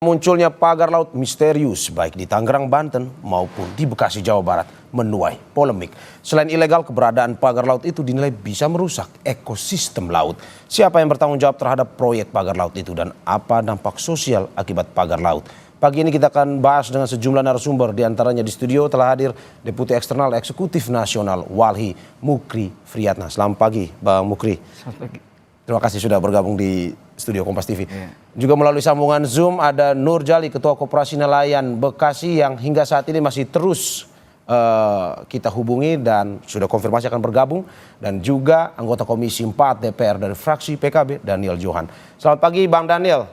Munculnya pagar laut misterius baik di Tangerang, Banten maupun di Bekasi, Jawa Barat menuai polemik. Selain ilegal, keberadaan pagar laut itu dinilai bisa merusak ekosistem laut. Siapa yang bertanggung jawab terhadap proyek pagar laut itu dan apa dampak sosial akibat pagar laut? Pagi ini kita akan bahas dengan sejumlah narasumber, diantaranya di studio telah hadir Deputi Eksternal Eksekutif Nasional Walhi Mukri Friyatna. Selamat pagi Bang Mukri. Selamat pagi. Terima kasih sudah bergabung di studio Kompas TV. Juga melalui sambungan Zoom ada Nur Jali, Ketua Koperasi Nelayan Bekasi yang hingga saat ini masih terus kita hubungi dan sudah konfirmasi akan bergabung. Dan juga anggota Komisi 4 DPR dari fraksi PKB, Daniel Johan. Selamat pagi Bang Daniel.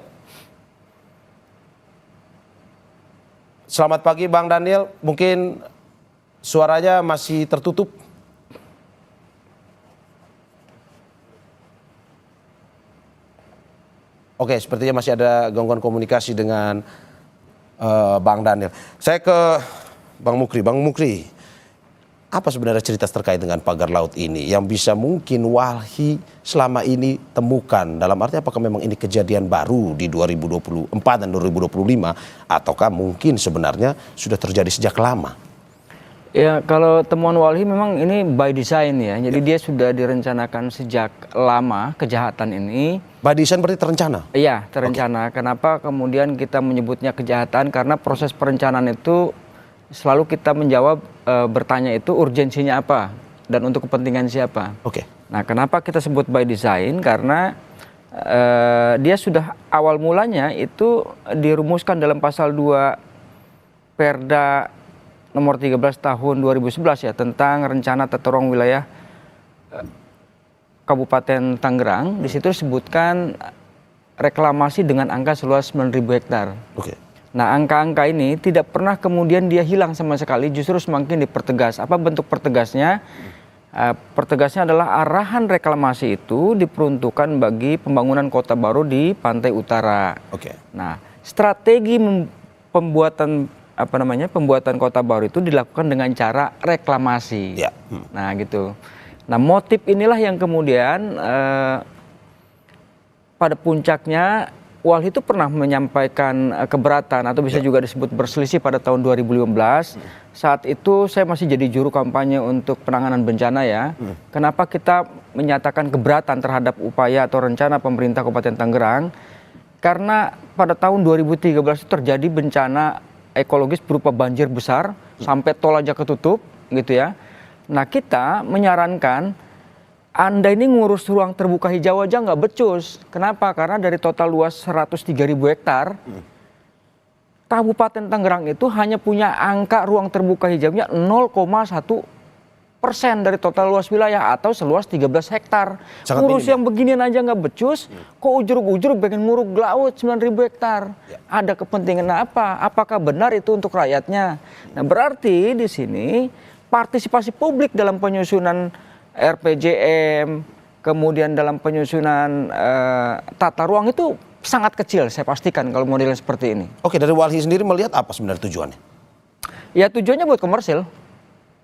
Selamat pagi Bang Daniel, mungkin suaranya masih tertutup. Oke, sepertinya masih ada gangguan komunikasi dengan Bang Daniel. Saya ke Bang Mukri. Bang Mukri, apa sebenarnya cerita terkait dengan pagar laut ini yang bisa mungkin Walhi selama ini temukan? Dalam arti apakah memang ini kejadian baru di 2024 dan 2025 ataukah mungkin sebenarnya sudah terjadi sejak lama? Ya, kalau temuan Walhi memang ini by design ya. Jadi dia sudah direncanakan sejak lama kejahatan ini. By design berarti terencana? Iya, terencana. Kenapa kemudian kita menyebutnya kejahatan? Karena proses perencanaan itu selalu kita menjawab bertanya itu urgensinya apa dan untuk kepentingan siapa. Oke. Nah, kenapa kita sebut by design? Karena dia sudah awal mulanya itu dirumuskan dalam pasal 2 Perda nomor 13 tahun 2011 ya, tentang rencana tata ruang wilayah Kabupaten Tangerang. Di situ disebutkan reklamasi dengan angka seluas 9.000 hektar. Oke. Nah, angka-angka ini tidak pernah kemudian dia hilang sama sekali, justru semakin dipertegas. Apa bentuk pertegasnya? Pertegasnya adalah arahan reklamasi itu diperuntukkan bagi pembangunan kota baru di pantai utara. Oke. Nah, strategi pembuatan kota baru itu dilakukan dengan cara reklamasi. Ya. Nah, gitu. Nah, motif inilah yang kemudian pada puncaknya Walhi itu pernah menyampaikan keberatan atau bisa juga disebut berselisih pada tahun 2015. Saat itu saya masih jadi juru kampanye untuk penanganan bencana ya. Kenapa kita menyatakan keberatan terhadap upaya atau rencana pemerintah Kabupaten Tangerang? Karena pada tahun 2013 itu terjadi bencana ekologis berupa banjir besar sampai tol aja ketutup gitu ya. Nah, kita menyarankan Anda ini ngurus ruang terbuka hijau aja nggak becus. Kenapa? Karena dari total luas 103.000 hektar, Kabupaten Tangerang itu hanya punya angka ruang terbuka hijaunya 0,1% dari total luas wilayah atau seluas 13 hektar. Ngurus yang beginian aja nggak becus, kok ujur-ujur pengen nguruk laut 9.000 hektar. Ada kepentingan apa? Apakah benar itu untuk rakyatnya? Nah, berarti di sini partisipasi publik dalam penyusunan RPJM, kemudian dalam penyusunan tata ruang itu sangat kecil, saya pastikan kalau modelnya seperti ini. Oke, dari Walhi sendiri melihat apa sebenarnya tujuannya? Ya, tujuannya buat komersil.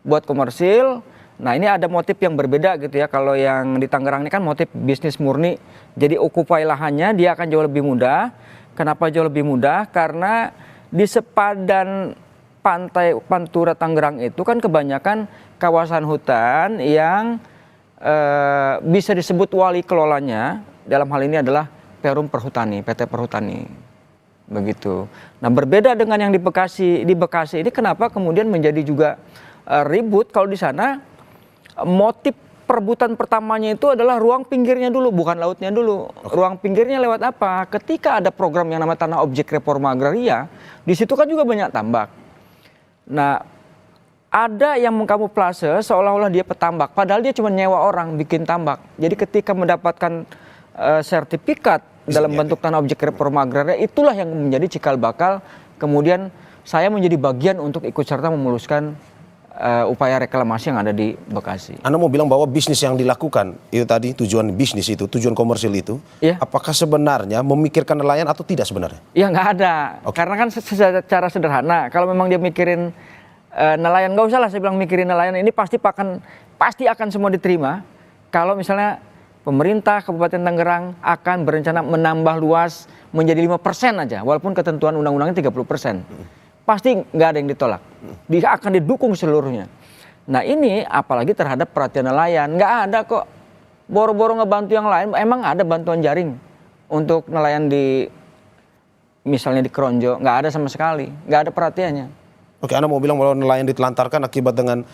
Buat komersil. Nah, ini ada motif yang berbeda gitu ya. Kalau yang di Tangerang ini kan motif bisnis murni. Jadi okupai lahannya dia akan jauh lebih mudah. Kenapa jauh lebih mudah? Karena di sepadan pantai Pantura Tangerang itu kan kebanyakan kawasan hutan yang bisa disebut wali kelolanya dalam hal ini adalah Perum Perhutani, PT Perhutani. Begitu. Nah, berbeda dengan yang di Bekasi. Di Bekasi ini kenapa kemudian menjadi juga ribut kalau di sana motif perebutan pertamanya itu adalah ruang pinggirnya dulu, bukan lautnya dulu. Ruang pinggirnya lewat apa? Ketika ada program yang namanya Tanah Objek Reforma Agraria, di situ kan juga banyak tambak. Nah, ada yang mengkamuflase seolah-olah dia petambak, padahal dia cuma nyewa orang bikin tambak. Jadi ketika mendapatkan sertifikat dalam bentuk Tanah Objek Reforma Agraria, itulah yang menjadi cikal bakal kemudian saya menjadi bagian untuk ikut serta memuluskan upaya reklamasi yang ada di Bekasi. Anda mau bilang bahwa bisnis yang dilakukan itu tadi, tujuan bisnis itu, tujuan komersil itu, apakah sebenarnya memikirkan nelayan atau tidak sebenarnya? Ya nggak ada, karena kan secara sederhana, kalau memang dia mikirin nelayan, nggak usah lah saya bilang mikirin nelayan, ini pasti akan semua diterima. Kalau misalnya pemerintah Kabupaten Tangerang akan berencana menambah luas menjadi 5% aja, walaupun ketentuan undang-undangnya 30%. Pasti nggak ada yang ditolak. Dia akan didukung seluruhnya. Nah ini apalagi terhadap perhatian nelayan. Nggak ada kok boro-boro ngebantu yang lain. Emang ada bantuan jaring untuk nelayan di misalnya di Kronjo? Nggak ada sama sekali. Nggak ada perhatiannya. Oke, Anda mau bilang bahwa nelayan ditelantarkan akibat dengan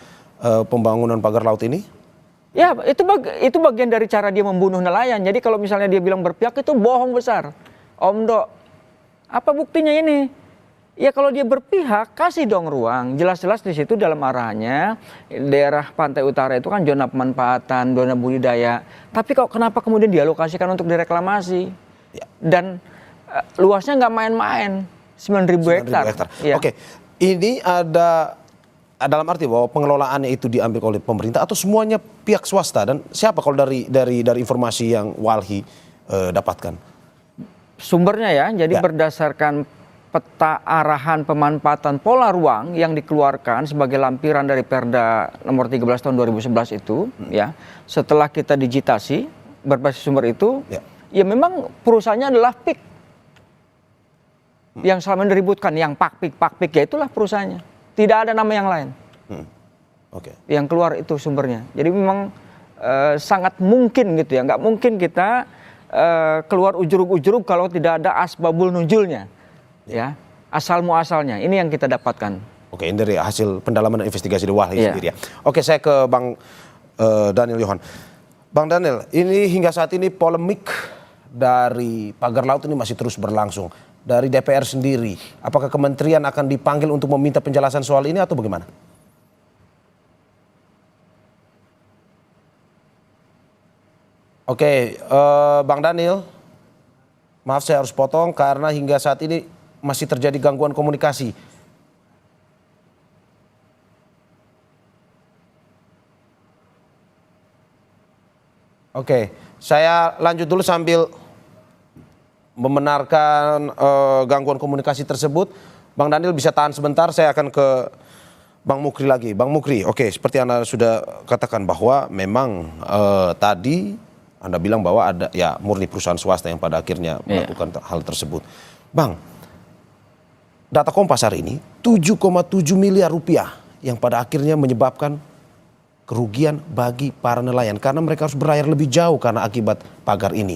pembangunan pagar laut ini? Ya itu bagian dari cara dia membunuh nelayan. Jadi kalau misalnya dia bilang berpihak itu bohong besar. Om Do, apa buktinya ini? Ya kalau dia berpihak, kasih dong ruang. Jelas-jelas di situ dalam arahannya, daerah pantai utara itu kan zona pemanfaatan, zona budidaya. Tapi kok kenapa kemudian dialokasikan untuk direklamasi? Ya. Dan luasnya nggak main-main, 9.000 hektar. Ya. Oke, ini ada dalam arti bahwa pengelolaannya itu diambil oleh pemerintah atau semuanya pihak swasta, dan siapa kalau dari informasi yang Walhi dapatkan? Sumbernya ya, jadi berdasarkan peta arahan pemanfaatan pola ruang yang dikeluarkan sebagai lampiran dari Perda nomor 13 tahun 2011 itu, ya. Setelah kita digitasi berbasis sumber itu, ya memang perusahaannya adalah PIK. Yang selama ini diributkan, yang Pakpik ya itulah perusahaannya. Tidak ada nama yang lain. Yang keluar itu sumbernya. Jadi memang sangat mungkin gitu ya, nggak mungkin kita keluar ujurug-ujurug kalau tidak ada asbabul nuzulnya. Ya, asal muasalnya ini yang kita dapatkan. Oke, ini dari hasil pendalaman dan investigasi di Walhi sendiri ya. Oke, saya ke Bang Daniel Johan. Bang Daniel, ini hingga saat ini polemik dari pagar laut ini masih terus berlangsung. Dari DPR sendiri, apakah kementerian akan dipanggil untuk meminta penjelasan soal ini atau bagaimana? Oke, Bang Daniel, maaf saya harus potong karena hingga saat ini masih terjadi gangguan komunikasi. Oke, saya lanjut dulu sambil membenarkan gangguan komunikasi tersebut. Bang Daniel bisa tahan sebentar, saya akan ke Bang Mukri lagi. Bang Mukri, oke, seperti Anda sudah katakan bahwa memang tadi Anda bilang bahwa ada ya murni perusahaan swasta yang pada akhirnya melakukan hal tersebut. Bang, data Kompas hari ini 7,7 miliar rupiah yang pada akhirnya menyebabkan kerugian bagi para nelayan karena mereka harus berlayar lebih jauh karena akibat pagar ini.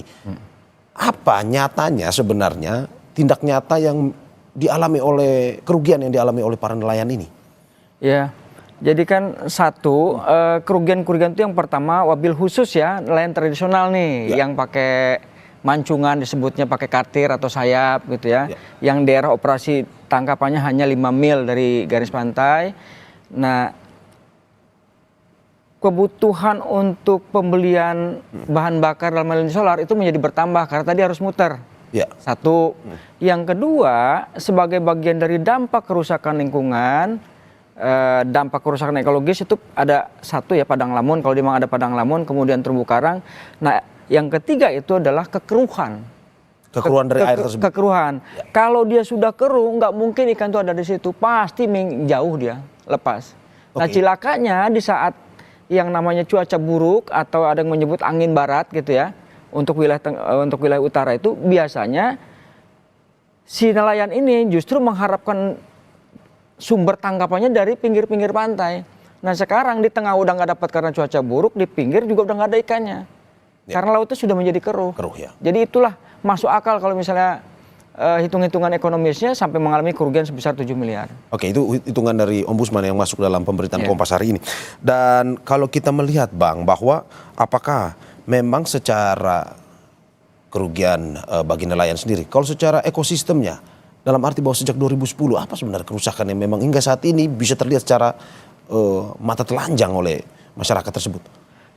Apa nyatanya sebenarnya tindak nyata yang dialami oleh kerugian yang dialami oleh para nelayan ini? Ya, jadi kan satu kerugian-kerugian itu yang pertama wabil khusus ya nelayan tradisional nih yang pakai mancungan disebutnya pakai katir atau sayap gitu ya. Yang daerah operasi tangkapannya hanya 5 mil dari garis pantai. Nah, kebutuhan untuk pembelian bahan bakar dalam hal ini solar itu menjadi bertambah karena tadi harus muter. Satu. Yang kedua, sebagai bagian dari dampak kerusakan lingkungan, dampak kerusakan ekologis itu ada satu ya padang lamun, kalau memang ada padang lamun, kemudian terumbu karang. Nah, yang ketiga itu adalah kekeruhan. Kekeruhan dari air tersebut. Kekeruhan. Kalau dia sudah keruh, nggak mungkin ikan itu ada di situ, pasti jauh dia lepas. Nah, cilakanya di saat yang namanya cuaca buruk atau ada yang menyebut angin barat gitu ya untuk wilayah utara itu biasanya si nelayan ini justru mengharapkan sumber tangkapannya dari pinggir-pinggir pantai. Nah sekarang di tengah udah nggak dapat karena cuaca buruk, di pinggir juga udah nggak ada ikannya karena lautnya sudah menjadi keruh. Jadi itulah masuk akal kalau misalnya hitung-hitungan ekonomisnya sampai mengalami kerugian sebesar 7 miliar. Oke, itu hitungan dari Ombudsman yang masuk dalam pemberitaan Kompas hari ini. Dan kalau kita melihat Bang, bahwa apakah memang secara kerugian bagi nelayan sendiri, kalau secara ekosistemnya, dalam arti bahwa sejak 2010, apa sebenarnya kerusakan yang memang hingga saat ini bisa terlihat secara mata telanjang oleh masyarakat tersebut?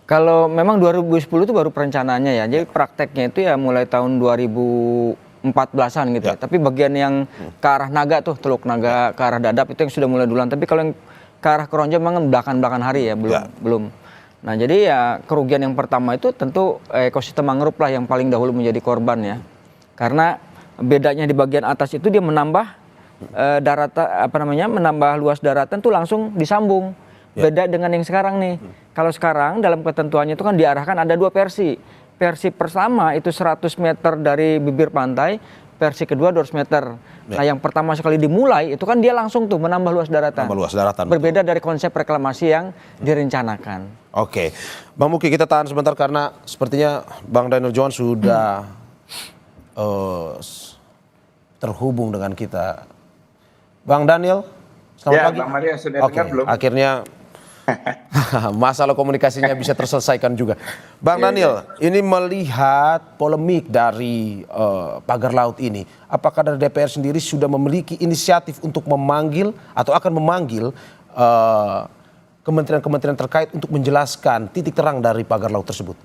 Kalau memang 2010 itu baru perencanaannya ya, jadi prakteknya itu ya mulai tahun 2014-an gitu ya. Tapi bagian yang ke arah Naga tuh, Teluk Naga, ke arah Dadap itu yang sudah mulai duluan. Tapi kalau yang ke arah Kronjo memang belakang-belakang hari ya, belum. Nah jadi ya kerugian yang pertama itu tentu ekosistem mangrove lah yang paling dahulu menjadi korban ya. Karena bedanya di bagian atas itu dia menambah menambah luas daratan tuh langsung disambung. Beda dengan yang sekarang nih. Kalau sekarang dalam ketentuannya itu kan diarahkan ada 2 versi. versi pertama itu 100 meter dari bibir pantai, versi kedua 200 meter. Ya. Nah, yang pertama sekali dimulai itu kan dia langsung tuh menambah luas daratan. Menambah luas daratan, Berbeda dari konsep reklamasi yang direncanakan. Oke, Bang Muki, kita tahan sebentar karena sepertinya Bang Daniel Johan sudah terhubung dengan kita. Bang Daniel, selamat Ya, pagi. Bang Mario sudah Oke, dengar belum? akhirnya masalah komunikasinya bisa terselesaikan juga. Bang Daniel, ini melihat polemik dari pagar laut ini, apakah dari DPR sendiri sudah memiliki inisiatif untuk memanggil atau akan memanggil kementerian-kementerian terkait untuk menjelaskan titik terang dari pagar laut tersebut?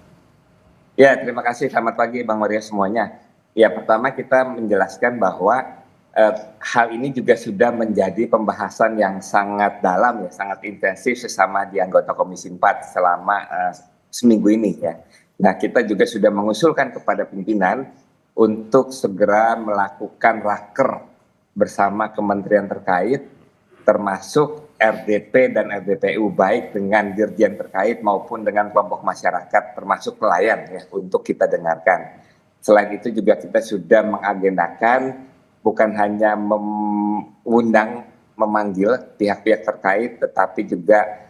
Ya, terima kasih. Selamat pagi Bang Mario semuanya. Ya, pertama kita menjelaskan bahwa hal ini juga sudah menjadi pembahasan yang sangat dalam, ya, sangat intensif sesama di anggota Komisi 4 selama seminggu ini, ya. Nah, kita juga sudah mengusulkan kepada pimpinan untuk segera melakukan raker bersama kementerian terkait, termasuk RDP dan RDPU, baik dengan dirjen terkait maupun dengan kelompok masyarakat termasuk nelayan, ya, untuk kita dengarkan. Selain itu juga kita sudah mengagendakan bukan hanya mengundang, memanggil pihak-pihak terkait, tetapi juga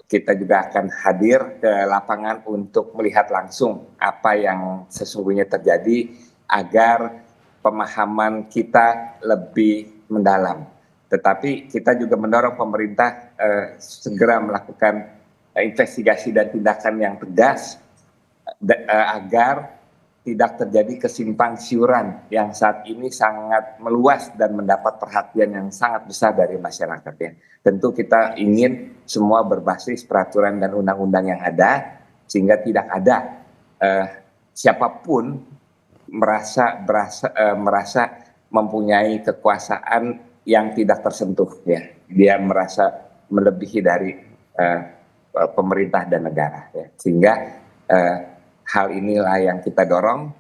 kita juga akan hadir ke lapangan untuk melihat langsung apa yang sesungguhnya terjadi agar pemahaman kita lebih mendalam. Tetapi kita juga mendorong pemerintah segera melakukan investigasi dan tindakan yang tegas agar tidak terjadi kesimpang siuran yang saat ini sangat meluas dan mendapat perhatian yang sangat besar dari masyarakat, ya. Tentu kita ingin semua berbasis peraturan dan undang-undang yang ada sehingga tidak ada siapapun merasa mempunyai kekuasaan yang tidak tersentuh, ya. Dia merasa melebihi dari pemerintah dan negara, ya. Sehingga hal inilah yang kita dorong.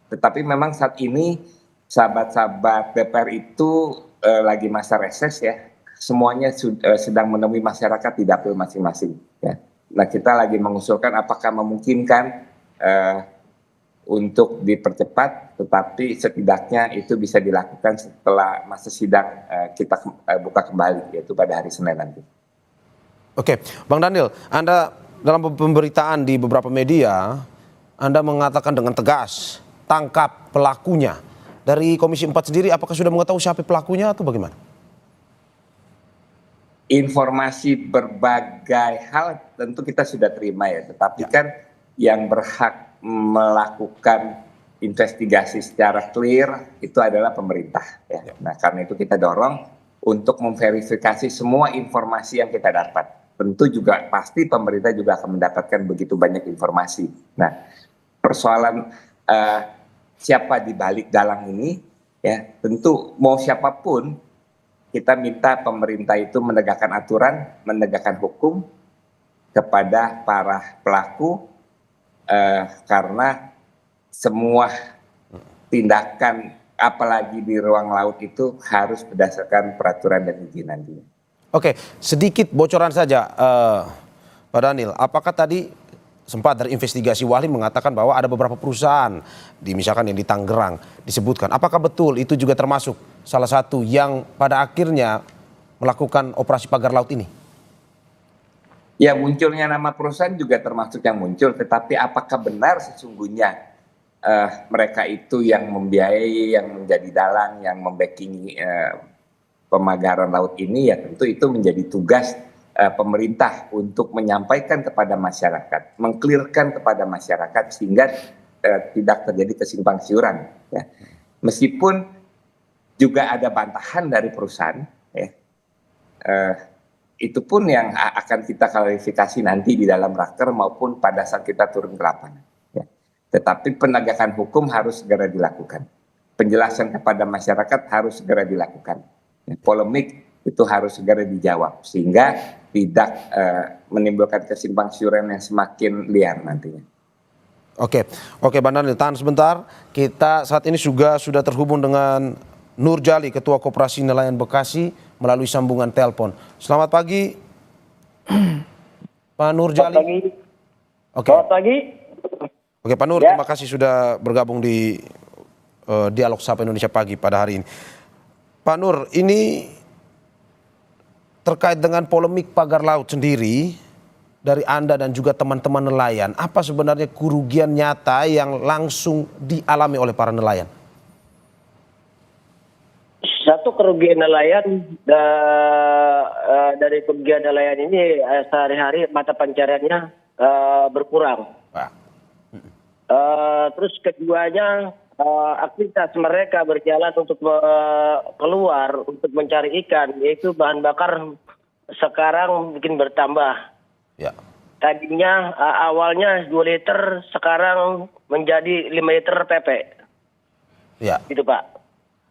Tetapi memang saat ini sahabat-sahabat DPR itu lagi masa reses, ya. Semuanya sedang menemui masyarakat di dapil masing-masing, ya. Nah, kita lagi mengusulkan apakah memungkinkan untuk dipercepat, tetapi setidaknya itu bisa dilakukan setelah masa sidang kita buka kembali, yaitu pada hari Senin nanti. Oke, Bang Daniel, Anda dalam pemberitaan di beberapa media, Anda mengatakan dengan tegas, tangkap pelakunya. Dari Komisi 4 sendiri, apakah sudah mengetahui siapa pelakunya atau bagaimana? Informasi berbagai hal tentu kita sudah terima, ya. Tetapi kan yang berhak melakukan investigasi secara clear itu adalah pemerintah, ya. Nah, karena itu kita dorong untuk memverifikasi semua informasi yang kita dapat. Tentu juga pasti pemerintah juga akan mendapatkan begitu banyak informasi. Nah, persoalan siapa di balik dalang ini, ya, tentu mau siapapun kita minta pemerintah itu menegakkan aturan, menegakkan hukum kepada para pelaku, karena semua tindakan apalagi di ruang laut itu harus berdasarkan peraturan dan izin nantinya. Oke, sedikit bocoran saja, Pak Daniel. Apakah tadi sempat dari investigasi Wahli mengatakan bahwa ada beberapa perusahaan, misalkan yang di Tangerang disebutkan. Apakah betul itu juga termasuk salah satu yang pada akhirnya melakukan operasi pagar laut ini? Ya, munculnya nama perusahaan juga termasuk yang muncul. Tetapi apakah benar sesungguhnya mereka itu yang membiayai, yang menjadi dalang, yang membacking pemagaran laut ini, ya tentu itu menjadi tugas pemerintah untuk menyampaikan kepada masyarakat, mengklirkan kepada masyarakat sehingga tidak terjadi kesimpang siuran, ya. Meskipun juga ada bantahan dari perusahaan, ya, itu pun yang akan kita klarifikasi nanti di dalam raker maupun pada saat kita turun ke lapangan, ya. Tetapi penegakan hukum harus segera dilakukan, penjelasan kepada masyarakat harus segera dilakukan, ya. Polemik itu harus segera dijawab sehingga tidak menimbulkan kesimpang siuran yang semakin liar nantinya. Oke, Bang Daniel, tahan sebentar. Kita saat ini juga sudah terhubung dengan Nur Jali, Ketua Koperasi Nelayan Bekasi, melalui sambungan telepon. Selamat pagi, Pak Nur Jali. Selamat pagi. Oke. Selamat pagi. Oke, Pak Nur, Ya. terima kasih sudah bergabung di Dialog Sapa Indonesia Pagi pada hari ini. Pak Nur, ini terkait dengan polemik pagar laut sendiri, dari Anda dan juga teman-teman nelayan, apa sebenarnya kerugian nyata yang langsung dialami oleh para nelayan? Satu kerugian nelayan dari kerugian nelayan ini sehari-hari mata pencariannya berkurang. Pak. Terus keduanya aktivitas mereka berjalan untuk keluar untuk mencari ikan, yaitu bahan bakar sekarang bikin bertambah. Ya. Tadinya awalnya 2 liter, sekarang menjadi 5 liter PP. Ya. Gitu Pak.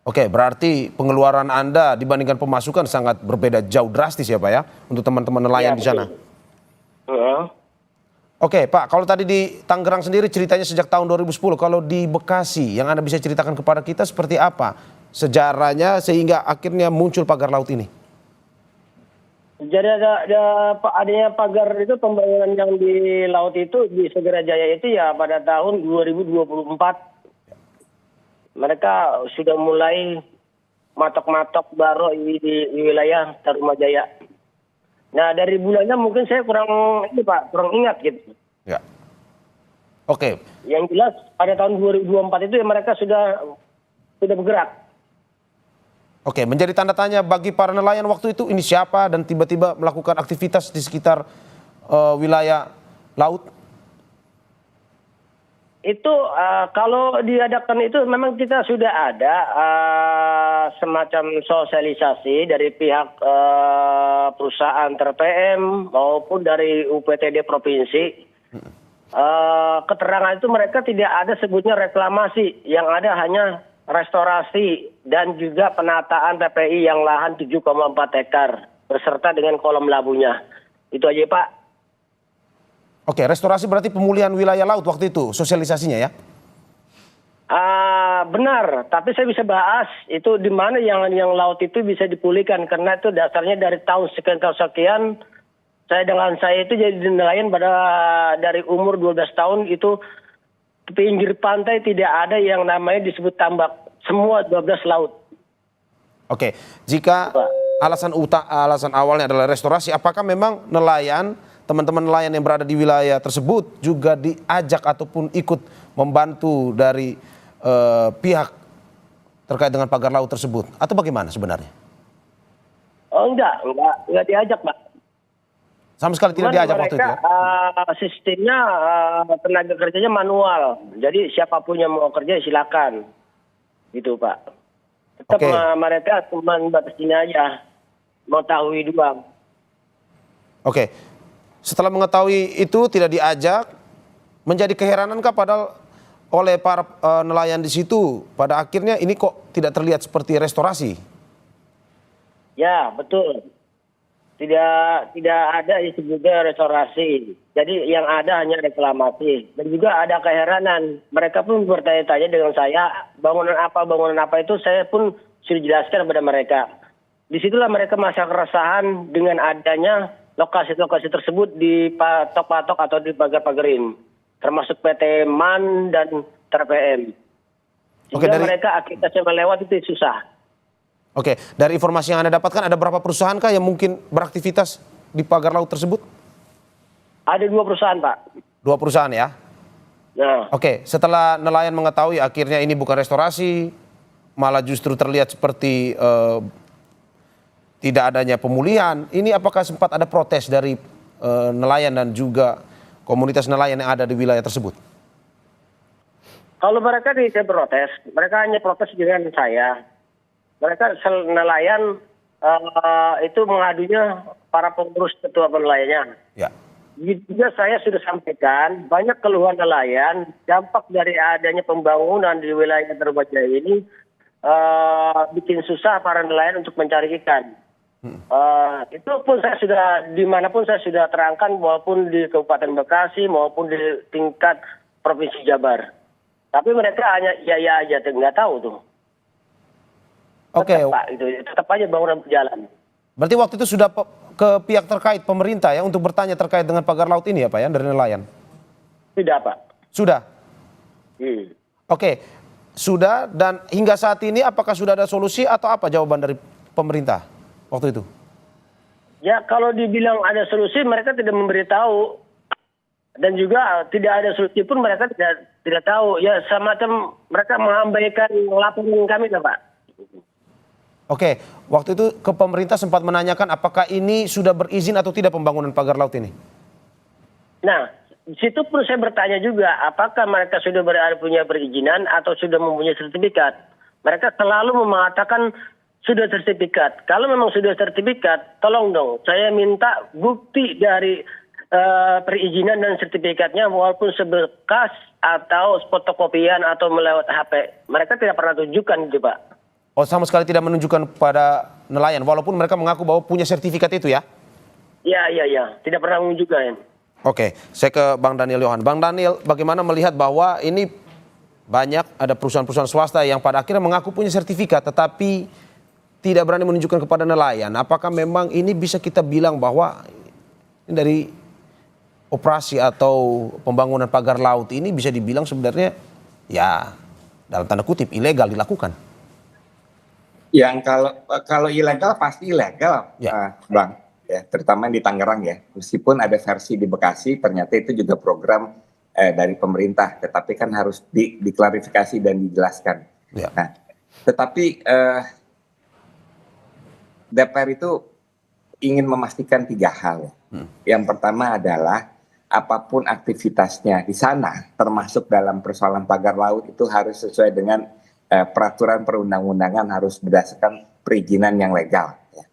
Oke, berarti pengeluaran Anda dibandingkan pemasukan sangat berbeda jauh drastis ya Pak ya, untuk teman-teman nelayan Ya, di sana. betul. Oke Pak, kalau tadi di Tangerang sendiri ceritanya sejak tahun 2010, kalau di Bekasi yang Anda bisa ceritakan kepada kita seperti apa sejarahnya sehingga akhirnya muncul pagar laut ini? Jadi adanya pagar itu, pembangunan yang di laut itu di Segara Jaya itu ya pada tahun 2024. Mereka sudah mulai matok-matok baru di wilayah Tarumajaya. Nah dari bulannya mungkin saya kurang ingat gitu. Ya. Oke. Yang jelas pada tahun 2024 itu ya mereka sudah bergerak. Oke, menjadi tanda tanya bagi para nelayan waktu itu ini siapa dan tiba-tiba melakukan aktivitas di sekitar wilayah laut? Itu kalau diadakan itu memang kita sudah ada semacam sosialisasi dari pihak perusahaan TRPM maupun dari UPTD provinsi. Keterangan itu mereka tidak ada sebutnya reklamasi, yang ada hanya restorasi dan juga penataan TPI yang lahan 7,4 hektar beserta dengan kolam labunya. Itu aja Pak. Oke, restorasi berarti pemulihan wilayah laut waktu itu sosialisasinya ya? Benar, tapi saya bisa bahas itu di mana yang laut itu bisa dipulihkan, karena itu dasarnya dari tahun sekian saya itu jadi nelayan dari umur 12 tahun itu pinggir pantai tidak ada yang namanya disebut tambak, semua 12 laut. Oke, jika alasan awalnya adalah restorasi, apakah memang nelayan, teman-teman nelayan yang berada di wilayah tersebut juga diajak ataupun ikut membantu dari pihak terkait dengan pagar laut tersebut, atau bagaimana sebenarnya? Oh enggak diajak Pak. Sama sekali tidak diajak waktu itu ya? Sistemnya tenaga kerjanya manual, jadi siapapun yang mau kerja silakan, gitu Pak. Tetap mereka cuma batas ini aja, mengetahui doang. Oke, setelah mengetahui itu tidak diajak, menjadi keheranankah padahal oleh para nelayan di situ pada akhirnya ini kok tidak terlihat seperti restorasi? Ya betul. Tidak ada yang disebutnya restorasi. Jadi yang ada hanya reklamasi. Dan juga ada keheranan. Mereka pun bertanya-tanya dengan saya, bangunan apa itu saya pun sudah jelaskan kepada mereka. Disitulah mereka masa keresahan dengan adanya lokasi-lokasi tersebut di patok-patok atau di pagar-pagarin. Termasuk PT MAN dan TRPM. Sehingga mereka aktivitasnya melewat itu susah. Oke, dari informasi yang Anda dapatkan ada berapa perusahaan kah yang mungkin beraktivitas di pagar laut tersebut? Ada 2 perusahaan Pak. 2 perusahaan ya? Nah. Oke, setelah nelayan mengetahui akhirnya ini bukan restorasi, malah justru terlihat seperti tidak adanya pemulihan, ini apakah sempat ada protes dari nelayan dan juga komunitas nelayan yang ada di wilayah tersebut? Kalau mereka tidak protes, mereka hanya protes dengan saya. Mereka nelayan itu mengadunya para pengurus ketua nelayannya. Ya. Juga saya sudah sampaikan banyak keluhan nelayan dampak dari adanya pembangunan di wilayah Tarumajaya ini bikin susah para nelayan untuk mencari ikan. Itu pun saya sudah dimanapun saya sudah terangkan maupun di Kabupaten Bekasi maupun di tingkat Provinsi Jabar. Tapi mereka hanya iya aja, nggak tahu tuh. Oke. Tetap aja bangunan berjalan. Berarti waktu itu sudah ke pihak terkait pemerintah ya untuk bertanya terkait dengan pagar laut ini ya Pak ya dari nelayan? Tidak Pak. Sudah? Oke, sudah, dan hingga saat ini apakah sudah ada solusi atau apa jawaban dari pemerintah waktu itu? Ya kalau dibilang ada solusi mereka tidak memberitahu, dan juga tidak ada solusi pun mereka tidak tahu. Ya semacam mereka mengabaikan laporan kami lah Pak. Oke, waktu itu ke pemerintah sempat menanyakan apakah ini sudah berizin atau tidak pembangunan pagar laut ini? Nah, di situ perlu saya bertanya juga, apakah mereka sudah punya perizinan atau sudah mempunyai sertifikat? Mereka selalu mengatakan sudah sertifikat. Kalau memang sudah sertifikat, tolong dong, saya minta bukti dari perizinan dan sertifikatnya, walaupun sebekas atau fotokopian atau melewat HP. Mereka tidak pernah tunjukkan gitu Pak. Oh, sama sekali tidak menunjukkan kepada nelayan, walaupun mereka mengaku bahwa punya sertifikat itu ya? Ya, tidak pernah menunjukkan. Oke, saya ke Bang Daniel Johan. Bang Daniel, bagaimana melihat bahwa ini banyak ada perusahaan-perusahaan swasta yang pada akhirnya mengaku punya sertifikat tetapi tidak berani menunjukkan kepada nelayan. Apakah memang ini bisa kita bilang bahwa ini dari operasi atau pembangunan pagar laut ini bisa dibilang sebenarnya ya dalam tanda kutip ilegal dilakukan? Yang kalau ilegal pasti ilegal, Ya. Bang. Ya, terutama di Tangerang ya. Meskipun ada versi di Bekasi, ternyata itu juga program dari pemerintah, tetapi kan harus diklarifikasi dan dijelaskan. Ya. Nah, tetapi DPR itu ingin memastikan 3 hal. Yang pertama adalah apapun aktivitasnya di sana, termasuk dalam persoalan pagar laut, itu harus sesuai dengan peraturan perundang-undangan, harus berdasarkan perizinan yang legal. Ya.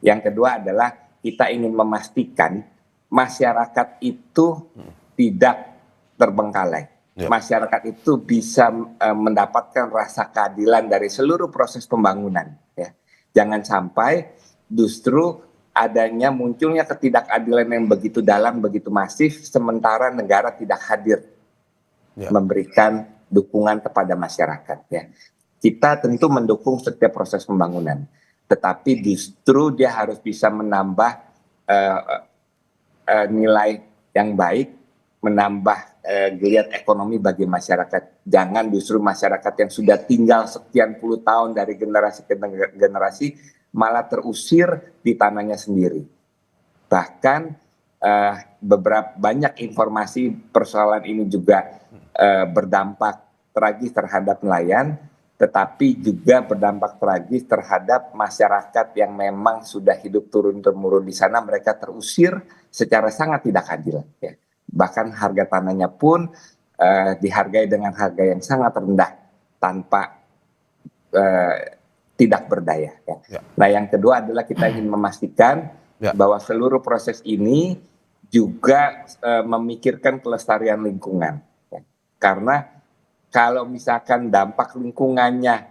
Yang kedua adalah kita ingin memastikan masyarakat itu tidak terbengkalai. Ya. Masyarakat itu bisa mendapatkan rasa keadilan dari seluruh proses pembangunan. Ya. Jangan sampai justru adanya munculnya ketidakadilan yang begitu dalam, begitu masif, sementara negara tidak hadir memberikan dukungan kepada masyarakat. Ya. Kita tentu mendukung setiap proses pembangunan, tetapi justru dia harus bisa menambah nilai yang baik, menambah geliat ekonomi bagi masyarakat. Jangan justru masyarakat yang sudah tinggal sekian puluh tahun dari generasi ke generasi malah terusir di tanahnya sendiri. Bahkan banyak informasi persoalan ini juga berdampak tragis terhadap nelayan, tetapi juga berdampak tragis terhadap masyarakat yang memang sudah hidup turun-temurun di sana. Mereka terusir secara sangat tidak adil. Ya. Bahkan harga tanahnya pun dihargai dengan harga yang sangat rendah tanpa tidak berdaya. Ya. Nah, yang kedua adalah kita ingin memastikan bahwa seluruh proses ini juga memikirkan kelestarian lingkungan. Ya. Karena kalau misalkan dampak lingkungannya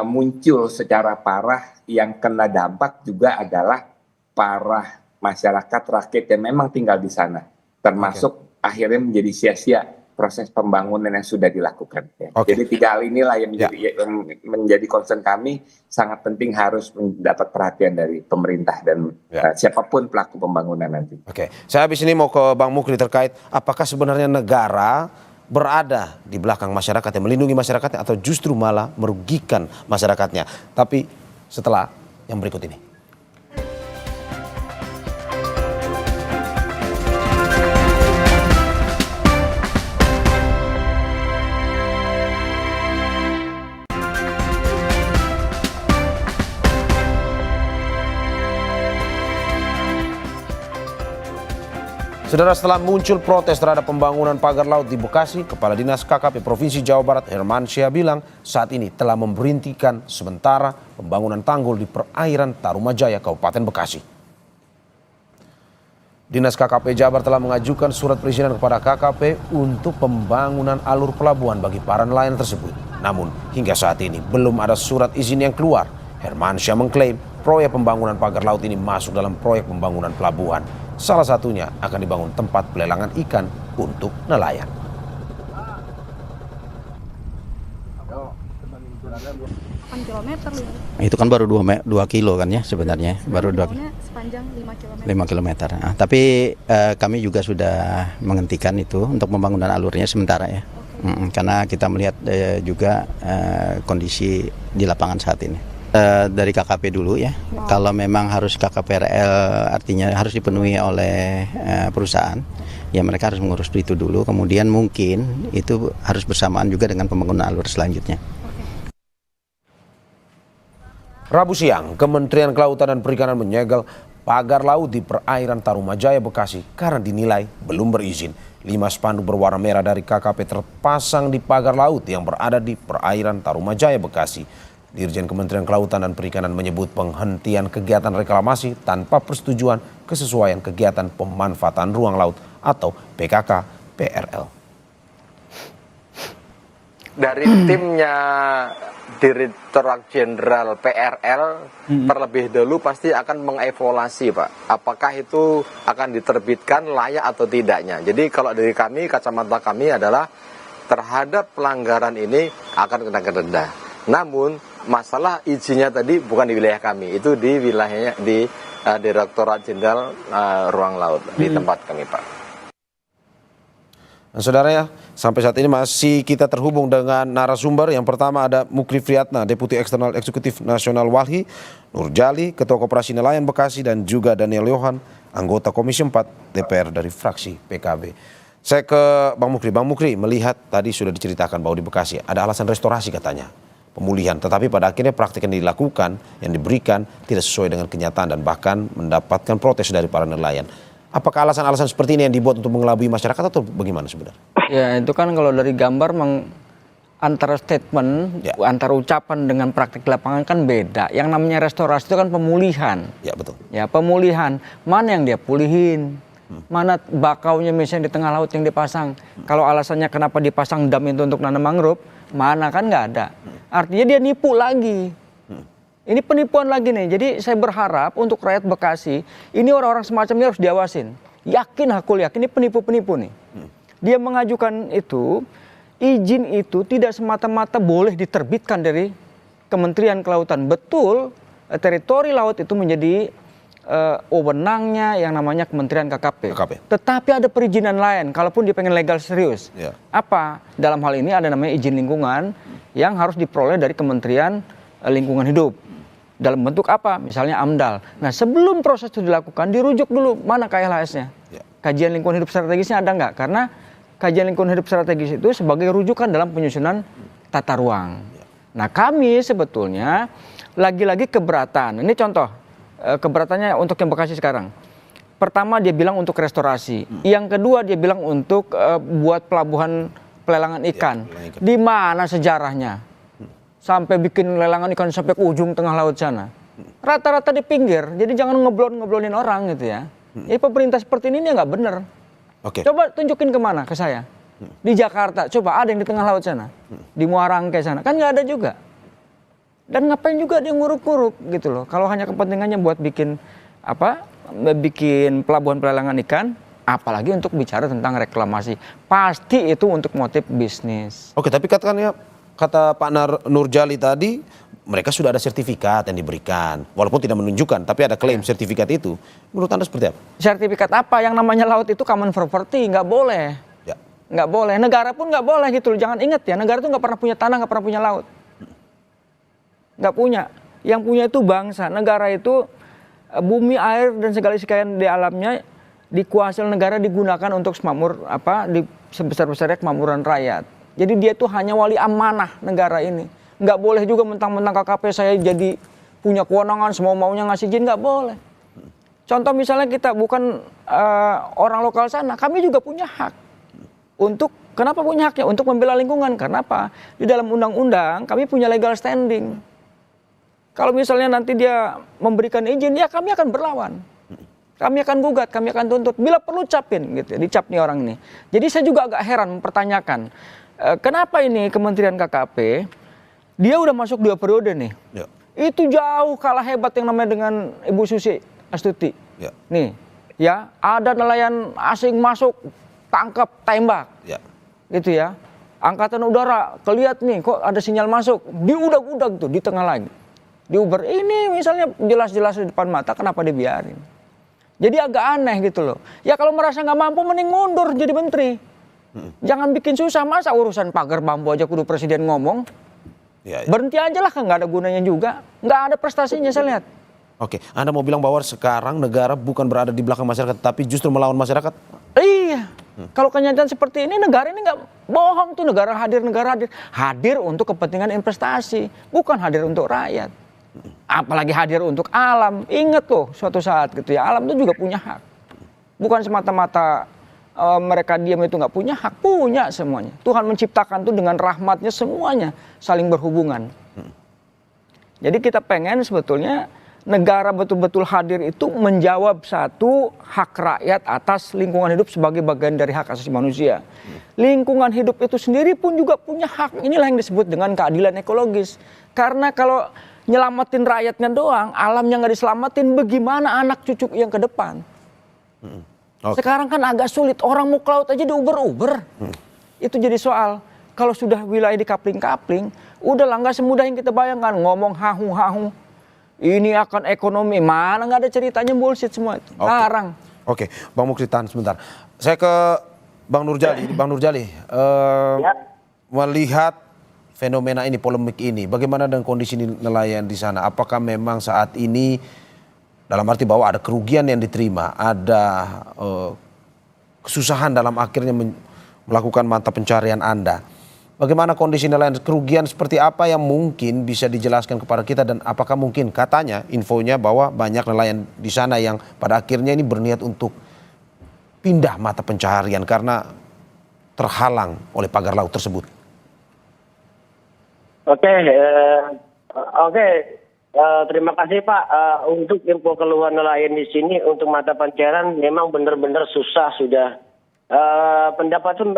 muncul secara parah, yang kena dampak juga adalah para masyarakat rakyat yang memang tinggal di sana, termasuk akhirnya menjadi sia-sia proses pembangunan yang sudah dilakukan. Ya. Jadi 3 hal inilah yang menjadi concern kami, sangat penting harus mendapat perhatian dari pemerintah dan siapapun pelaku pembangunan nanti. Oke, saya habis ini mau ke Bang Mukri terkait apakah sebenarnya negara berada di belakang masyarakat yang melindungi masyarakatnya atau justru malah merugikan masyarakatnya. Tapi setelah yang berikut ini. Saudara, setelah muncul protes terhadap pembangunan pagar laut di Bekasi, Kepala Dinas KKP Provinsi Jawa Barat Hermansyah bilang saat ini telah memberhentikan sementara pembangunan tanggul di perairan Tarumajaya, Kabupaten Bekasi. Dinas KKP Jabar telah mengajukan surat perizinan kepada KKP untuk pembangunan alur pelabuhan bagi para nelayan tersebut. Namun hingga saat ini belum ada surat izin yang keluar. Hermansyah mengklaim proyek pembangunan pagar laut ini masuk dalam proyek pembangunan pelabuhan. Salah satunya akan dibangun tempat pelelangan ikan untuk nelayan. Kilometer itu kan baru 2 kilo kan ya sebenarnya, baru 2 sepanjang 5 kilometer. Nah, tapi kami juga sudah menghentikan itu untuk pembangunan alurnya sementara ya. Oke. Karena kita melihat juga kondisi di lapangan saat ini. Dari KKP dulu ya. Kalau memang harus KKPRL artinya harus dipenuhi oleh perusahaan, ya mereka harus mengurus itu dulu. Kemudian mungkin itu harus bersamaan juga dengan pembangunan alur selanjutnya. Rabu siang, Kementerian Kelautan dan Perikanan menyegel pagar laut di perairan Tarumajaya, Bekasi karena dinilai belum berizin. 5 spanduk berwarna merah dari KKP terpasang di pagar laut yang berada di perairan Tarumajaya, Bekasi. Dirjen Kementerian Kelautan dan Perikanan menyebut penghentian kegiatan reklamasi tanpa persetujuan kesesuaian kegiatan pemanfaatan ruang laut atau PKK PRL. Dari timnya Direktorat Jenderal PRL terlebih dahulu pasti akan mengevaluasi, Pak. Apakah itu akan diterbitkan layak atau tidaknya. Jadi kalau dari kami, kacamata kami adalah terhadap pelanggaran ini akan kena denda. Namun masalah izinnya tadi bukan di wilayah kami, itu di wilayahnya di Direktorat Jenderal Ruang Laut di tempat kami, Pak. Nah, saudara ya, sampai saat ini masih kita terhubung dengan narasumber. Yang pertama ada Mukri Friyatna, Deputi Eksternal Eksekutif Nasional Walhi, Nurjali, Ketua Koperasi Nelayan Bekasi, dan juga Daniel Yohan, anggota Komisi 4 DPR dari fraksi PKB. Saya ke Bang Mukri. Bang Mukri, melihat tadi sudah diceritakan bahwa di Bekasi ada alasan restorasi katanya, pemulihan. Tetapi pada akhirnya praktik yang dilakukan, yang diberikan tidak sesuai dengan kenyataan dan bahkan mendapatkan protes dari para nelayan. Apakah alasan-alasan seperti ini yang dibuat untuk mengelabui masyarakat atau bagaimana sebenarnya? Ya itu kan kalau dari gambar antara statement, antara ucapan dengan praktik di lapangan kan beda. Yang namanya restorasi itu kan pemulihan. Ya betul. Ya pemulihan. Mana yang dia pulihin? Mana bakaunya misalnya di tengah laut yang dipasang? Kalau alasannya kenapa dipasang dam itu untuk nanam mangrove, mana kan nggak ada. Artinya dia nipu lagi. Ini penipuan lagi nih. Jadi saya berharap untuk rakyat Bekasi, ini orang-orang semacam ini harus diawasin. Yakin, aku yakin ini penipu-penipu nih. Dia mengajukan itu, izin itu tidak semata-mata boleh diterbitkan dari Kementerian Kelautan. Betul, teritori laut itu menjadi wewenangnya yang namanya Kementerian KKP. Tetapi ada perizinan lain, kalaupun dia pengen legal serius. Apa? Dalam hal ini ada namanya izin lingkungan yang harus diperoleh dari Kementerian Lingkungan Hidup. Dalam bentuk apa? Misalnya AMDAL. Nah sebelum proses itu dilakukan, dirujuk dulu mana KLHS-nya. Kajian lingkungan hidup strategisnya ada nggak? Karena kajian lingkungan hidup strategis itu sebagai rujukan dalam penyusunan tata ruang. Nah kami sebetulnya lagi-lagi keberatan. Ini contoh keberatannya untuk yang Bekasi sekarang. Pertama dia bilang untuk restorasi. Yang kedua dia bilang untuk buat pelabuhan pelelangan ikan. Di mana sejarahnya? Sampai bikin lelangan ikan sampai ke ujung tengah laut sana. Rata-rata di pinggir, jadi jangan ngeblon-ngeblonin orang gitu ya. Ya pemerintah seperti ini nggak bener. Coba tunjukin kemana ke saya. Di Jakarta, coba ada yang di tengah laut sana. Di Muara Angke sana, kan nggak ada juga. Dan ngapain juga dia nguruk-nguruk gitu loh. Kalau hanya kepentingannya buat bikin bikin pelabuhan pelelangan ikan, apalagi untuk bicara tentang reklamasi. Pasti itu untuk motif bisnis. Tapi kata Pak Nurjali tadi, mereka sudah ada sertifikat yang diberikan. Walaupun tidak menunjukkan, tapi ada klaim sertifikat itu. Menurut Anda seperti apa? Sertifikat apa? Yang namanya laut itu common property, nggak boleh. Nggak boleh. Negara pun nggak boleh gitu. Jangan ingat ya, negara itu nggak pernah punya tanah, nggak pernah punya laut. Nggak punya. Yang punya itu bangsa. Negara itu bumi, air, dan segala sekalian di alamnya dikuasai negara, digunakan untuk semakmur sebesar-besarnya kemakmuran rakyat. Jadi dia tuh hanya wali amanah negara ini. Nggak boleh juga mentang-mentang KKP saya jadi punya kewenangan semau-maunya ngasih izin, nggak boleh. Contoh misalnya kita bukan orang lokal sana, kami juga punya hak. Kenapa punya haknya? Untuk membela lingkungan. Karena apa? Di dalam undang-undang kami punya legal standing. Kalau misalnya nanti dia memberikan izin, ya kami akan berlawan. Kami akan gugat, kami akan tuntut. Bila perlu capin gitu ya, dicap nih orang ini. Jadi saya juga agak heran mempertanyakan. Kenapa ini Kementerian KKP, dia udah masuk 2 periode nih. Itu jauh kalah hebat yang namanya dengan Ibu Susi Astuti. Nih, ya ada nelayan asing masuk, tangkap, tembak. Gitu ya. Angkatan Udara, kelihat nih kok ada sinyal masuk, diudag-udag tuh di tengah lagi. Diuber, ini misalnya jelas-jelas di depan mata, kenapa dibiarin? Jadi agak aneh gitu loh. Ya kalau merasa nggak mampu mending mundur jadi menteri. Jangan bikin susah, masa urusan pagar bambu aja kudu presiden ngomong. Ya, ya. Berhenti aja lah, kan nggak ada gunanya juga. Nggak ada prestasinya saya lihat. Oke, Anda mau bilang bahwa sekarang negara bukan berada di belakang masyarakat, tapi justru melawan masyarakat? Iya, kalau kenyataan seperti ini negara ini nggak bohong tuh, negara hadir hadir untuk kepentingan investasi, bukan hadir untuk rakyat. Apalagi hadir untuk alam. Ingat loh suatu saat gitu ya, alam itu juga punya hak. Bukan semata-mata mereka diam itu nggak punya hak, punya semuanya. Tuhan menciptakan tuh dengan rahmatnya semuanya saling berhubungan. Jadi kita pengen sebetulnya negara betul-betul hadir itu menjawab satu, hak rakyat atas lingkungan hidup sebagai bagian dari hak asasi manusia. Lingkungan hidup itu sendiri pun juga punya hak. Inilah yang disebut dengan keadilan ekologis. Karena kalau nyelamatin rakyatnya doang, alamnya nggak diselamatin, bagaimana anak cucu yang ke depan? Oke. Sekarang kan agak sulit, orang mau ke laut aja diuber-uber. Itu jadi soal. Kalau sudah wilayah dikapling-kapling, udahlah nggak semudah yang kita bayangkan. Ngomong hahu-hahu, ini akan ekonomi, mana nggak ada ceritanya, bullshit semua itu. Larang. Oke, Bang Mukri tahan sebentar. Saya ke Bang Nurjali. Bang Nurjali, melihat fenomena ini, polemik ini, bagaimana dengan kondisi nelayan di sana? Apakah memang saat ini, dalam arti bahwa ada kerugian yang diterima, ada kesusahan dalam akhirnya melakukan mata pencarian Anda? Bagaimana kondisi nelayan, kerugian seperti apa yang mungkin bisa dijelaskan kepada kita, dan apakah mungkin, katanya infonya bahwa banyak nelayan di sana yang pada akhirnya ini berniat untuk pindah mata pencaharian karena terhalang oleh pagar laut tersebut? Terima kasih Pak. Untuk info keluhan nelayan di sini untuk mata pencaharian memang benar-benar susah sudah. Pendapatan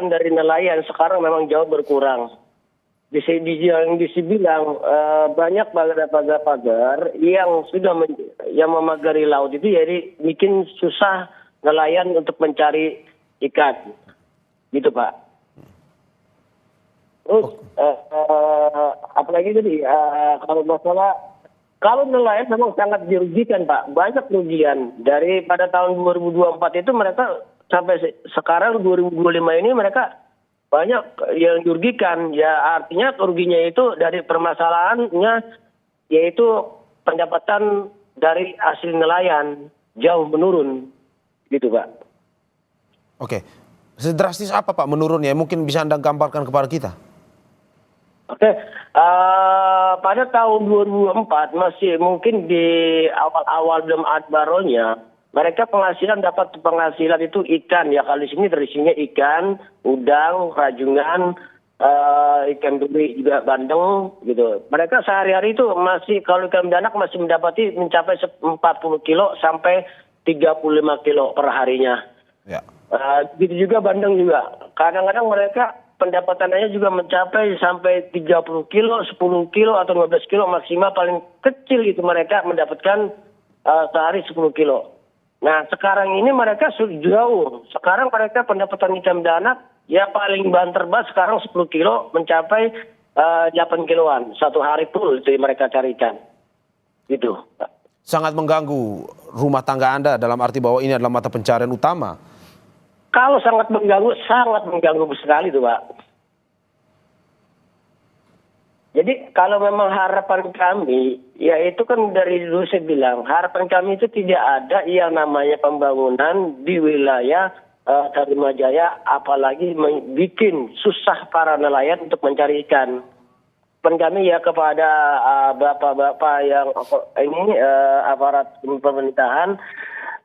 dari nelayan sekarang memang jauh berkurang. Yang dibilang banyak pagar-pagar yang sudah yang memagari laut itu, jadi bikin susah nelayan untuk mencari ikan, gitu Pak. Terus apalagi tadi kalau nelayan memang sangat dirugikan Pak, banyak kerugian. Dari pada tahun 2024 itu mereka sampai sekarang 2025 ini mereka banyak yang dirugikan. Ya artinya kerugiannya itu dari permasalahannya, yaitu pendapatan dari hasil nelayan jauh menurun, gitu Pak. Oke, sedrastis apa Pak menurunnya? Mungkin bisa Anda gambarkan kepada kita. Pada tahun 2004 masih mungkin di awal-awal belum ada baronya, mereka dapat penghasilan itu ikan ya. Kalau di sini tradisinya ikan, udang, rajungan, ikan duri juga bandeng gitu. Mereka sehari-hari itu masih, kalau ikan bedanak masih mencapai 40 kilo sampai 35 kilo per harinya. Ya. Gitu juga bandeng juga. Kadang-kadang mereka pendapatannya juga mencapai sampai 30 kilo, 10 kilo atau 15 kilo maksimal, paling kecil itu mereka mendapatkan sehari 10 kilo. Nah sekarang ini mereka sudah jauh. Sekarang mereka pendapatan ikan bedanak ya paling banter sekarang 10 kilo mencapai 8 kiloan. Satu hari full itu mereka carikan. Gitu. Sangat mengganggu rumah tangga Anda dalam arti bahwa ini adalah mata pencarian utama. Kalau sangat mengganggu sekali tuh Pak. Jadi kalau memang harapan kami, ya itu kan dari dulu saya bilang, harapan kami itu tidak ada yang namanya pembangunan di wilayah Tarimajaya, apalagi bikin susah para nelayan untuk mencari ikan. Harapan kami ya kepada bapak-bapak yang ini aparat pemerintahan,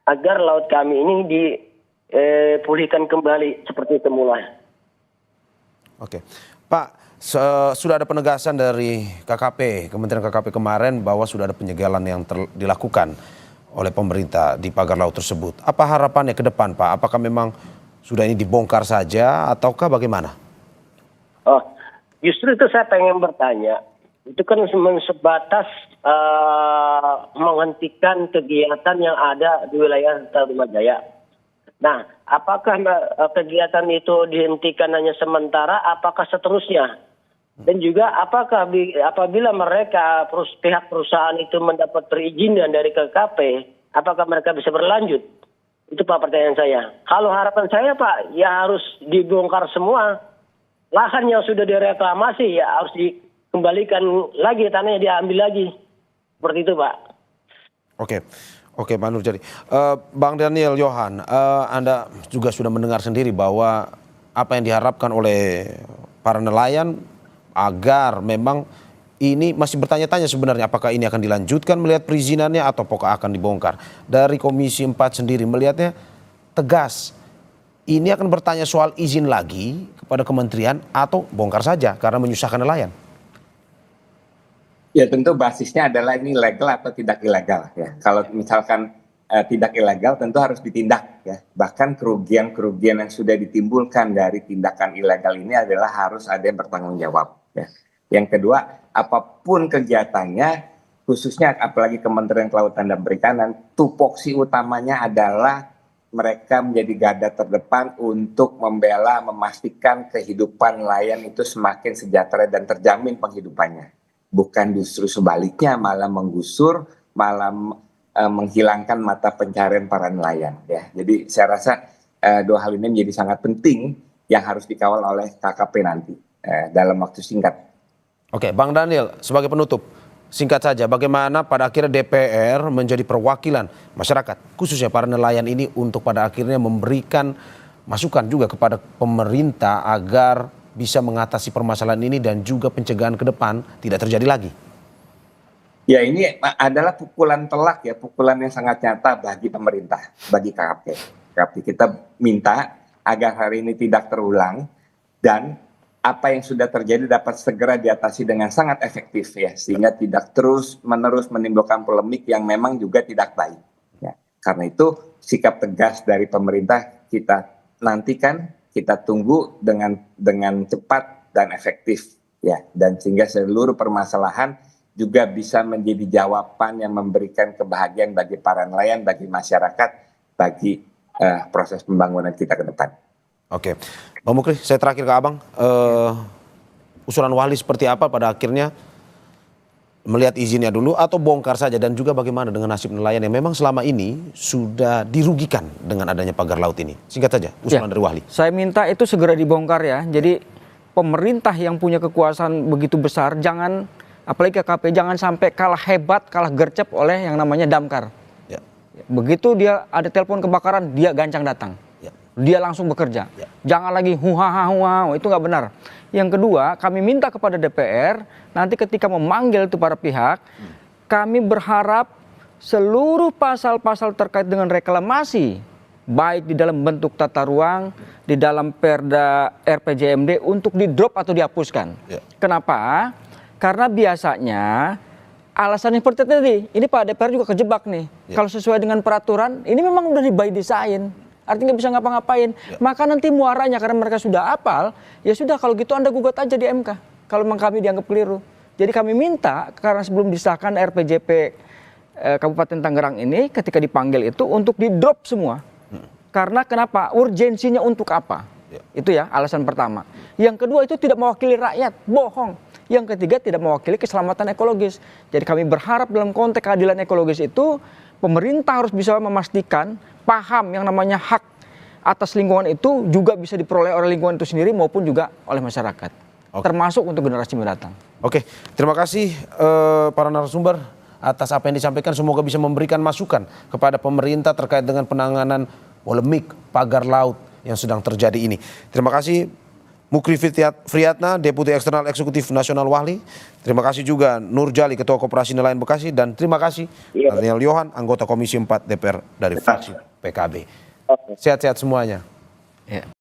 agar laut kami ini pulihkan kembali seperti semula. Oke, Pak, sudah ada penegasan dari KKP, Kementerian KKP kemarin bahwa sudah ada penyegelan yang dilakukan oleh pemerintah di pagar laut tersebut. Apa harapannya ke depan, Pak? Apakah memang sudah ini dibongkar saja ataukah bagaimana? Oh, justru itu saya pengen bertanya. Itu kan sebatas menghentikan kegiatan yang ada di wilayah Tarimajaya. Nah, apakah kegiatan itu dihentikan hanya sementara, apakah seterusnya? Dan juga apakah apabila mereka pihak perusahaan itu mendapat perizinan dari KKP, apakah mereka bisa berlanjut? Itu Pak pertanyaan saya. Kalau harapan saya Pak, ya harus dibongkar semua. Lahan yang sudah direklamasi ya harus dikembalikan lagi, tanahnya diambil lagi. Seperti itu Pak. Oke Pak Nurjadi. Bang Daniel Johan, Anda juga sudah mendengar sendiri bahwa apa yang diharapkan oleh para nelayan agar memang ini masih bertanya-tanya sebenarnya apakah ini akan dilanjutkan melihat perizinannya atau apakah akan dibongkar. Dari Komisi 4 sendiri melihatnya tegas. Ini akan bertanya soal izin lagi kepada kementerian atau bongkar saja karena menyusahkan nelayan. Ya tentu basisnya adalah ini legal atau tidak ilegal ya. Kalau misalkan tidak ilegal tentu harus ditindak ya. Bahkan kerugian-kerugian yang sudah ditimbulkan dari tindakan ilegal ini adalah harus ada yang bertanggung jawab ya. Yang kedua, apapun kegiatannya, khususnya apalagi Kementerian Kelautan dan Perikanan, tupoksi utamanya adalah mereka menjadi garda terdepan untuk membela, memastikan kehidupan nelayan itu semakin sejahtera dan terjamin penghidupannya. Bukan justru sebaliknya, malah menggusur, malah menghilangkan mata pencarian para nelayan. Ya. Jadi saya rasa dua hal ini menjadi sangat penting yang harus dikawal oleh KKP nanti dalam waktu singkat. Oke, Bang Daniel, sebagai penutup, singkat saja, bagaimana pada akhirnya DPR menjadi perwakilan masyarakat, khususnya para nelayan ini untuk pada akhirnya memberikan masukan juga kepada pemerintah agar bisa mengatasi permasalahan ini dan juga pencegahan ke depan tidak terjadi lagi? Ya ini adalah pukulan telak ya, pukulan yang sangat nyata bagi pemerintah, bagi KKP. Kita minta agar hari ini tidak terulang dan apa yang sudah terjadi dapat segera diatasi dengan sangat efektif ya, sehingga tidak terus-menerus menimbulkan polemik yang memang juga tidak baik. Ya. Karena itu sikap tegas dari pemerintah kita nantikan, kita tunggu dengan cepat dan efektif ya, dan sehingga seluruh permasalahan juga bisa menjadi jawaban yang memberikan kebahagiaan bagi para nelayan, bagi masyarakat, bagi proses pembangunan kita ke depan. Oke, Bang Mukri, saya terakhir ke Abang. Usulan Wali seperti apa pada akhirnya, melihat izinnya dulu atau bongkar saja, dan juga bagaimana dengan nasib nelayan yang memang selama ini sudah dirugikan dengan adanya pagar laut ini? Singkat saja, usulan dari Wali. Saya minta itu segera dibongkar ya. Jadi pemerintah yang punya kekuasaan begitu besar, jangan, apalagi KKP, jangan sampai kalah hebat, kalah gercep oleh yang namanya damkar. Ya. Begitu dia ada telepon kebakaran, dia gancang datang. Dia langsung bekerja. Ya. Jangan lagi huhaha, itu nggak benar. Yang kedua, kami minta kepada DPR, nanti ketika memanggil itu para pihak, kami berharap seluruh pasal-pasal terkait dengan reklamasi, baik di dalam bentuk tata ruang, di dalam Perda RPJMD, untuk di-drop atau dihapuskan. Ya. Kenapa? Karena biasanya alasan seperti tadi, ini Pak DPR juga kejebak nih. Ya. Kalau sesuai dengan peraturan, ini memang udah by design. Artinya nggak bisa ngapa-ngapain. Ya. Maka nanti muaranya karena mereka sudah hafal, ya sudah kalau gitu Anda gugat aja di MK. Kalau memang kami dianggap keliru. Jadi kami minta karena sebelum disahkan RPJP Kabupaten Tangerang ini ketika dipanggil itu untuk di-drop semua. Karena kenapa? Urgensinya untuk apa? Ya. Itu ya alasan pertama. Yang kedua itu tidak mewakili rakyat, bohong. Yang ketiga tidak mewakili keselamatan ekologis. Jadi kami berharap dalam konteks keadilan ekologis itu pemerintah harus bisa memastikan paham yang namanya hak atas lingkungan itu juga bisa diperoleh oleh lingkungan itu sendiri maupun juga oleh masyarakat. Oke. Termasuk untuk generasi mendatang. Oke, terima kasih para narasumber atas apa yang disampaikan. Semoga bisa memberikan masukan kepada pemerintah terkait dengan penanganan polemik pagar laut yang sedang terjadi ini. Terima kasih Mukri Friyatna, Deputi Eksternal Eksekutif Nasional Wali. Terima kasih juga Nurjali, Ketua Koperasi Nelayan Bekasi. Dan terima kasih Daniel Johan, anggota Komisi 4 DPR dari fraksi PKB. Sehat-sehat semuanya. Ya.